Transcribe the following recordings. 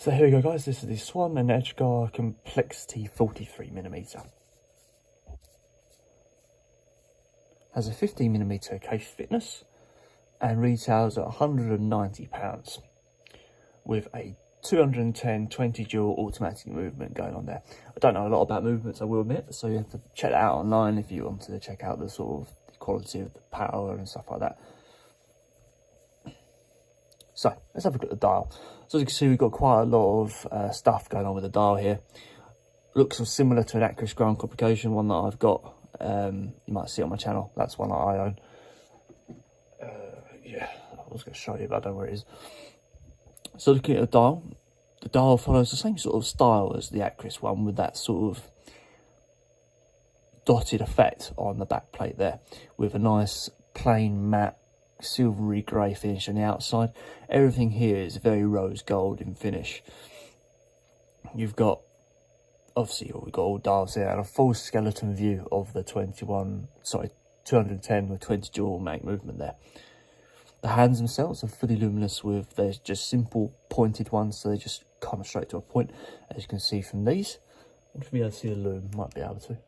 So here we go, guys. This is the Swan Edgar Complexity 43mm. Has a 15mm case thickness and retails at £190 with a 210 20 dual automatic movement going on there. I don't know a lot about movements, I will admit, so you have to check that out online if you want to check out the sort of quality of the power and stuff like that. So let's have a look at the dial. So as you can see, we've got quite a lot of stuff going on with the dial here. Looks similar to an Accurist ground complication, one that I've got. You might see on my channel. That's one that I own. Yeah, I was going to show you, but I don't know where it is. So looking at the dial follows the same sort of style as the Accurist one, with that sort of dotted effect on the back plate there, with a nice plain matte silvery grey finish on the outside. Everything here is very rose gold in finish. You've got, obviously, we've got all dials here and a full skeleton view of the 210 with 20 dual make movement there. The hands themselves are fully luminous, with there's just simple pointed ones, so they just come straight to a point, as you can see from these. If you be able to see the lume, might be able to.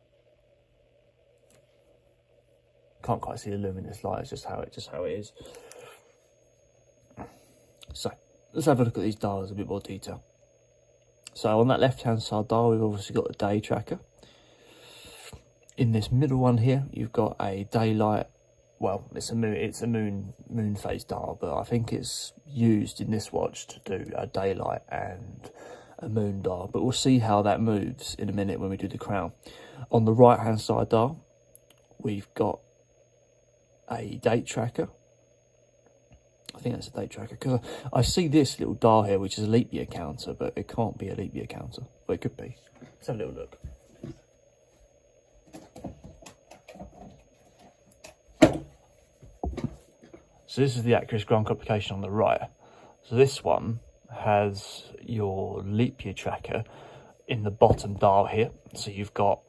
Can't quite see the lume in this light, it's just how it is. So let's have a look at these dials in a bit more detail. So on that left hand side dial, we've obviously got a day tracker. In this middle one here, you've got a daylight. Well, it's a moon phase dial, but I think it's used in this watch to do a daylight and a moon dial. But we'll see how that moves in a minute when we do the crown. On the right hand side dial, we've got a date tracker. I think that's a date tracker, because I see this little dial here, which is a leap year counter, but it can't be a leap year counter, but it could be. Let's have a little look. So this is the Accurist ground complication on the right. So this one has your leap year tracker in the bottom dial here. So you've got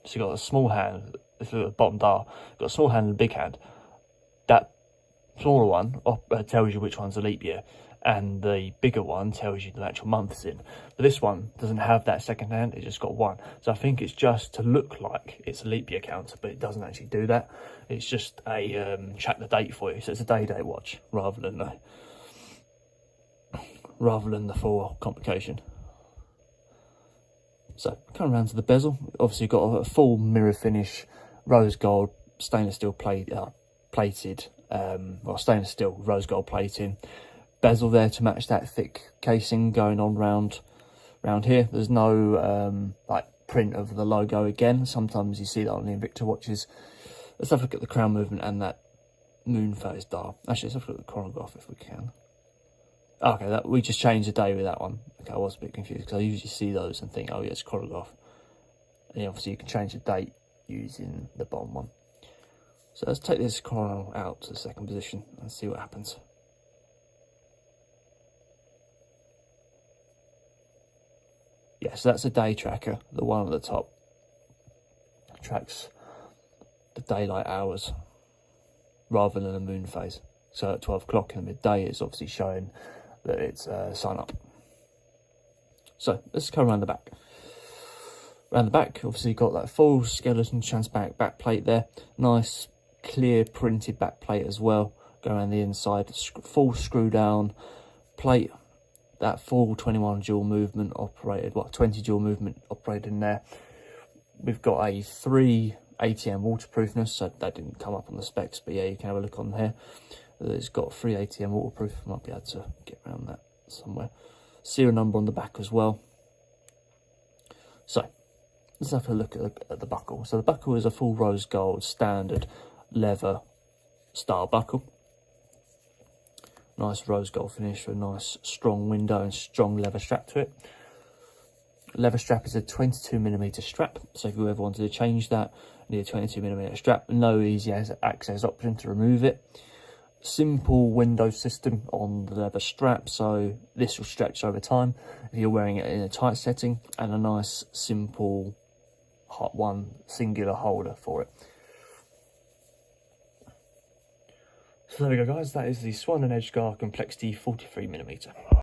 a small hand. This is the bottom dial. You've got a small hand and a big hand. That smaller one tells you which one's a leap year, and the bigger one tells you the actual month it's in. But this one doesn't have that second hand, it's just got one. So I think it's just to look like it's a leap year counter, but it doesn't actually do that. It's just a track the date for you. So it's a day watch rather than the full complication. So coming around to the bezel, obviously you've got a full mirror finish, rose gold stainless steel plated, well, stainless steel rose gold plating. Bezel there to match that thick casing going on round here. There's no like print of the logo again. Sometimes you see that on the Invicta watches. Let's have a look at the crown movement and that moon phase dial. Actually, let's have a look at the chronograph if we can. Okay, we just changed the day with that one. Okay, I was a bit confused because I usually see those and think, oh yeah, it's chronograph. And obviously you can change the date using the bottom one. So let's take this chrono out to the second position and see what happens. Yeah, so that's a day tracker. The one at the top tracks the daylight hours rather than a moon phase. So at 12 o'clock in the midday, it's obviously showing that it's sun up. So let's come around the back. Around the back, obviously you've got that full skeleton transparent back plate there. Nice, clear printed back plate as well. Go around the inside, full screw down plate. That full 21 dual movement operated, 20 dual movement operated in there. We've got a 3 ATM waterproofness, so that didn't come up on the specs, but yeah, you can have a look on here. It's got 3 ATM waterproof. Might be able to get around that somewhere. Serial number on the back as well. So let's have a look at the buckle. So the buckle is a full rose gold standard leather style buckle. Nice rose gold finish with a nice strong window and strong leather strap to it. Leather strap is a 22mm strap, so if you ever wanted to change that, you need a 22mm strap. No easy access option to remove it. Simple window system on the leather strap, so this will stretch over time if you're wearing it in a tight setting, and a nice simple one singular holder for it. So there we go, guys, that is the Swan Edgar Complexity 43mm.